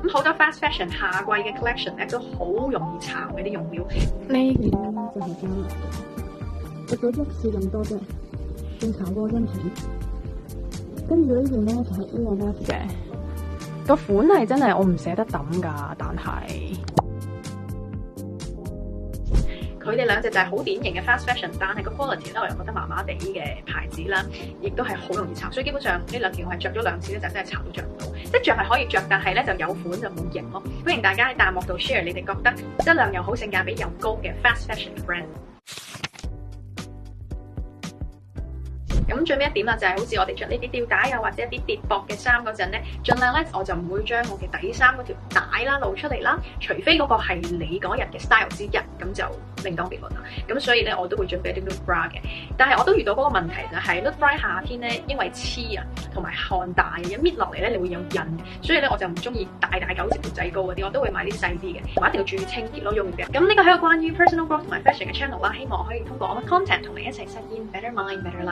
咁好多 fast fashion 夏季嘅 collection 咧都好容易巢嗰啲用料。呢件咧就係膠泥嘅，食咗一次咁多啫，仲巢過真皮。跟住呢件咧就係 A&F 嘅，個款係真係我唔捨得抌㗎，但係佢哋兩隻就係好典型嘅 fast fashion，但係個 quality 咧我又覺得麻麻地嘅牌子啦，亦都係好容易巢，所以基本上呢兩件我係着咗2次咧就真係巢都着唔到，即係着係可以着，但係咧就有款就冇型咯。歡迎大家喺彈幕度 share 你哋覺得質量又好、性價比又高嘅 fast fashion brand。咁最尾一點啦，就係好似我哋着呢啲吊帶啊，或者一啲跌膊嘅衫嗰陣咧，盡量咧我就唔會將我嘅底衫嗰條帶啦露出嚟啦，除非嗰個係你嗰日嘅 style 之一，咁就另當別論啦。咁所以咧我都會準備一啲 loop bra 嘅，但係我都遇到嗰個問題就係 loop bra 夏天咧，因為黐啊同埋汗大嘅，一搣落嚟咧你會有印，所以咧我就唔中意大90條仔高嗰啲，我都會買啲細啲嘅，同埋一定要注意清潔咯，用嘅。咁呢個係一個關於 personal growth 同埋 fashion 嘅 channel 啦，希望我可以通過我嘅 content 同你一齊實現 better mind better life。